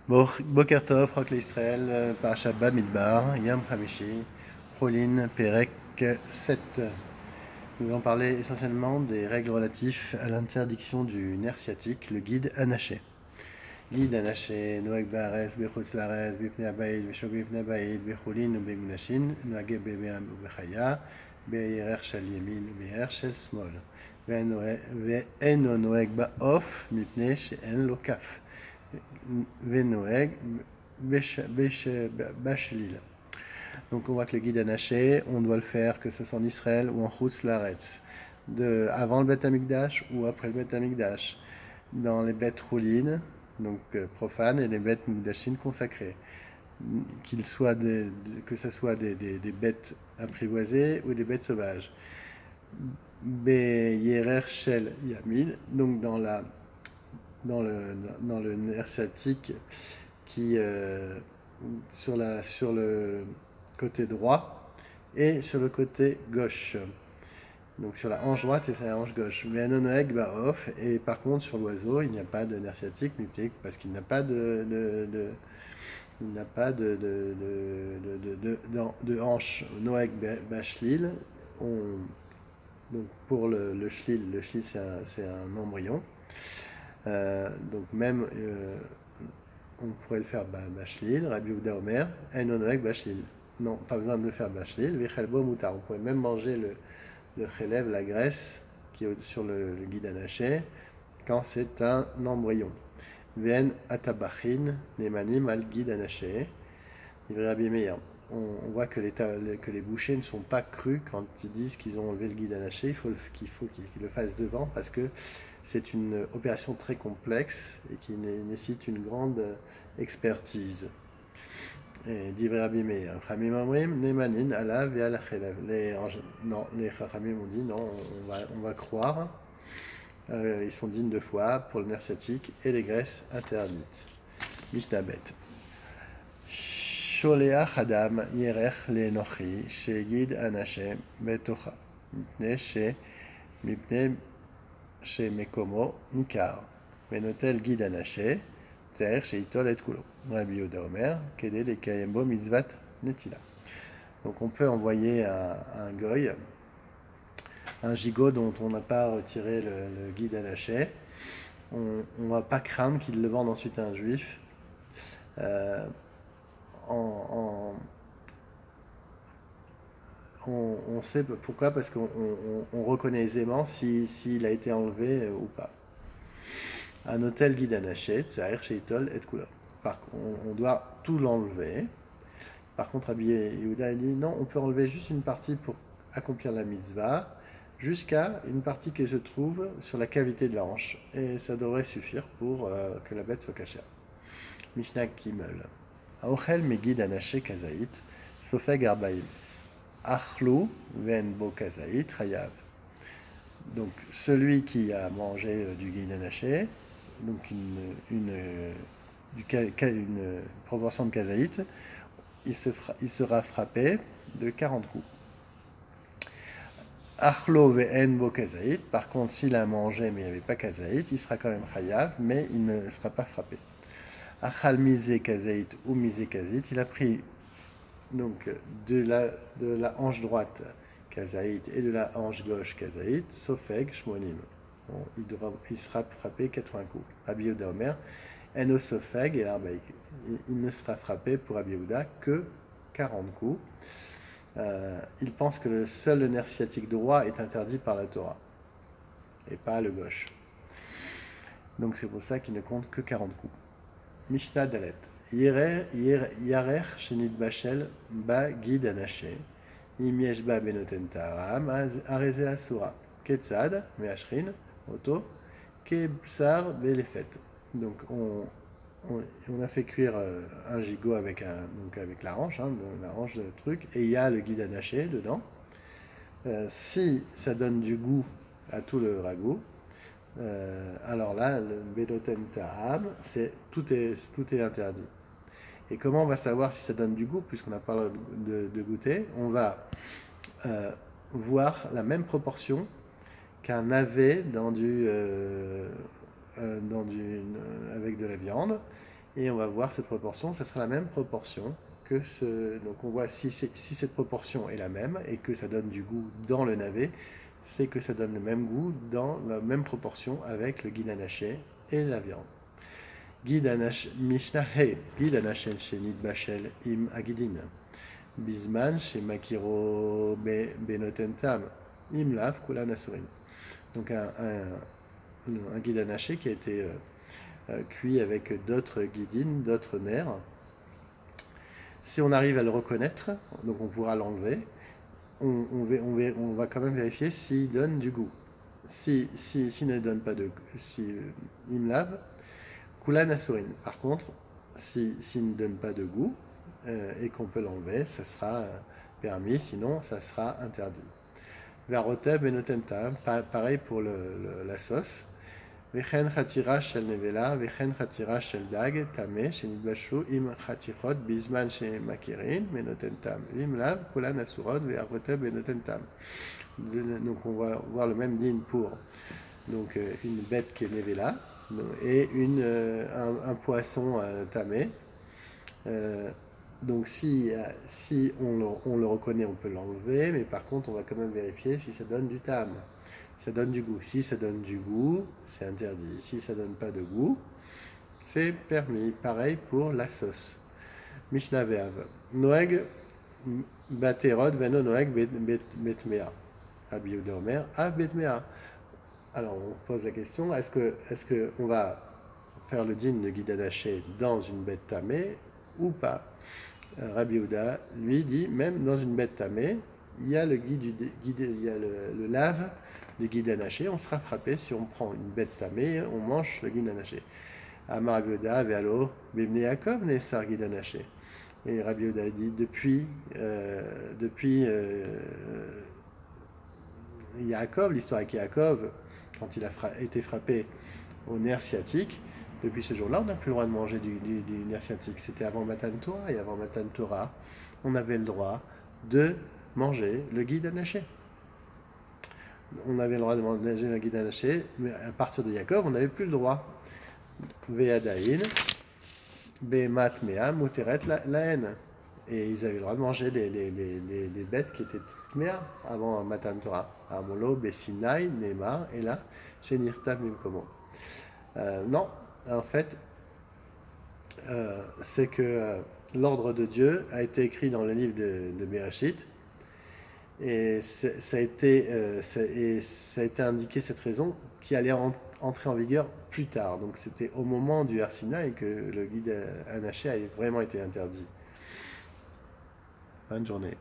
Boker Tov, Rock l'Israël, Parashat Bamidbar, Yom Hamishi, Cholin, Perek 7. Nous allons parler essentiellement des règles relatives à l'interdiction du nerf sciatique, le guide anaché. Guide anaché, Noeg Baares, Bechutz Laaretz, Bipnei Habayit, Beshog Bipnei Habayit, Becholin ou Begunashin, Noage Bebeam ou Bechaya, Beyerer Shel Yemin ou Beyerer Shel Smol. ואינו נוהג בעוף מפני שאין לו כף ונוהג בשליל. Donc on voit que le guide anaché, on doit le faire que ce soit en Israël ou en Chutz Laaretz, avant le Bet Amikdash ou après le Bet Amikdash, dans les bêtes roulines, donc profanes, et les bêtes Mikdashin consacrées, que ce soit des bêtes apprivoisées ou des bêtes sauvages. Beyerer Shel Yamin, donc dans le nerf sciatique qui sur le côté droit et sur le côté gauche. Donc sur la hanche droite et sur la hanche gauche. Ve'anonoeg ba'of, et par contre sur l'oiseau il n'y a pas de nerf sciatique parce qu'il n'a pas de hanche. Noeg ba'shlil, donc pour le shlil c'est un embryon. Donc même on pourrait le faire bachlil, Rabbi Yehuda Omer, enonoek bachlil. Non, pas besoin de le faire bachlil, vichelbo moutar. On pourrait même manger le chélève, la graisse qui est sur le guide anaché, quand c'est un embryon. Ven atabachin, nemanim al guide anaché, livré Rabbi Meir. On voit que les bouchers ne sont pas crus quand ils disent qu'ils ont enlevé le guide anaché. Il faut qu'ils le fassent devant parce que c'est une opération très complexe et qui nécessite une grande expertise. Divrei Rabbi Meir. Chachamim omrim nemanin alav ve'al hachelev. Les Chachamim ont dit non, on va croire. Ils sont dignes de foi pour le nerf sciatique et les graisses interdites. Mishnah Bet. Sholeach Adam Yerech Leenochi Shegid Anaché Betocha Mipnei Shemekomo Nikar Venotel Guide Anaché Tzer Sheitol Et Kulo Rabbi Yehuda Omer Kede Lekayembo Mitzvat Netila. Donc on peut envoyer un goy, un gigot dont on n'a pas retiré le guide anaché. On ne va pas craindre qu'il le vende ensuite à un juif. On sait pourquoi, parce qu'on reconnaît aisément s'il a été enlevé ou pas. Un hôtel guide anaché, Tsaher Sheitol et Kula. On doit tout l'enlever. Par contre, Rabbi Yehuda a dit non, on peut enlever juste une partie pour accomplir la mitzvah, jusqu'à une partie qui se trouve sur la cavité de la hanche. Et ça devrait suffire pour que la bête soit cachée. Mishnah Gimel. Aochel megid anaché kazaït, sofeg arbaïm. Achlou ven bo kazaït hayav. Donc celui qui a mangé du guide anaché, donc une proportion de kazaït, il sera frappé de 40 coups. Achlo ve'en bo kazaït, par contre s'il a mangé mais il n'y avait pas kazaït, il sera quand même chayav, mais il ne sera pas frappé. Achal misé kazaït ou misé kazaït, il a pris donc de la hanche droite kazaït et de la hanche gauche kazaït, sofeg shmonim. Bon, il sera frappé 80 coups. Rabbi Yehuda Omer, eno sofeg et l'arbaïk. Il ne sera frappé pour Rabbi Yehuda que 40 coups. Il pense que seul le nerf sciatique droit est interdit par la Torah et pas le gauche. Donc c'est pour ça qu'il ne compte que 40 coups. Mishnah Dalet. Yarer shenit bashel ba guide anaché. Im yesh ba benoten ta'aram areze asura. Ketzad meashrin oto kebsar belefet. Donc on a fait cuire un gigot avec la hanche, la hanche de truc, et il y a le guide anaché dedans. Si ça donne du goût à tout le ragoût, alors là, le Bedoten Ta'am, tout est interdit. Et comment on va savoir si ça donne du goût, puisqu'on n'a pas de goûter? On va voir la même proportion qu'un navet avec de la viande, Et on va voir cette proportion, ça sera la même proportion que ce... Donc on voit si cette proportion est la même et que ça donne du goût dans le navet, c'est que ça donne le même goût dans la même proportion avec le guide anaché et la viande. Guide anaché, Mishnah He, guide anaché shenit bachel im agidin. Bisman chez Makiro Benotentam, im lav kulan asurin. Donc un guide anaché qui a été cuit avec d'autres guidines, d'autres nerfs. Si on arrive à le reconnaître, donc on pourra l'enlever, on va quand même vérifier s'il donne du goût. S'il ne donne pas de goût, si il me lave, kulan asurin. Par contre, s'il ne donne pas de goût et qu'on peut l'enlever, ça sera permis, sinon ça sera interdit. Varote benotenta, pareil pour la sauce. Vechen chatira shel nevela, vechen chatira shel dag, tame, shenitbashu im chatichot, bisman she makirin, benotentam. Vim lav, kulan asurot, varote benotentam. Donc on va voir le même din pour donc, une bête qui est nevela et un poisson tamé. Donc si on le reconnaît, on peut l'enlever, mais par contre on va quand même vérifier si ça donne du tam, si ça donne du goût. Si ça donne du goût, c'est interdit. Si ça donne pas de goût, c'est permis. Pareil pour la sauce. Mishnah Ve'av. Noeg baterod veno noeg betmea. Rabbi Yehuda Omer, av betmea. Alors on pose la question, est-ce que on va faire le din de guide anaché dans une bête tamée ou pas? Rabbi Yehuda, lui, dit, même dans une bête tamée, il y a le lave du guide anaché, on sera frappé si on prend une bête tamée, on mange le guide anaché. Amar Rabbi Yehuda, ve'alo, b'bnei Yaakov nesar guide anaché. Et Rabbi Yehuda dit, depuis Yaakov, l'histoire avec Yaakov, quand il a été frappé au nerf sciatique, depuis ce jour-là, on n'a plus le droit de manger du nerf sciatique. C'était avant Matan Torah, et avant Matan Torah, on avait le droit de manger le guide anaché. On avait le droit de manger le guide anaché, mais à partir de Yaakov, on n'avait plus le droit. Ve'adaïn, be'mat mea, muteret la haine. Et ils avaient le droit de manger des bêtes qui étaient tméa avant Matan Torah. Amolo, Bessinai, Nema, et là, chez Nirtav Mimkomo. Non, en fait, c'est que l'ordre de Dieu a été écrit dans le livre de Bereshit, et ça a été indiqué cette raison qui allait entrer en vigueur plus tard. Donc c'était au moment du Har Sinaï que le guide anaché a vraiment été interdit. Bonne journée.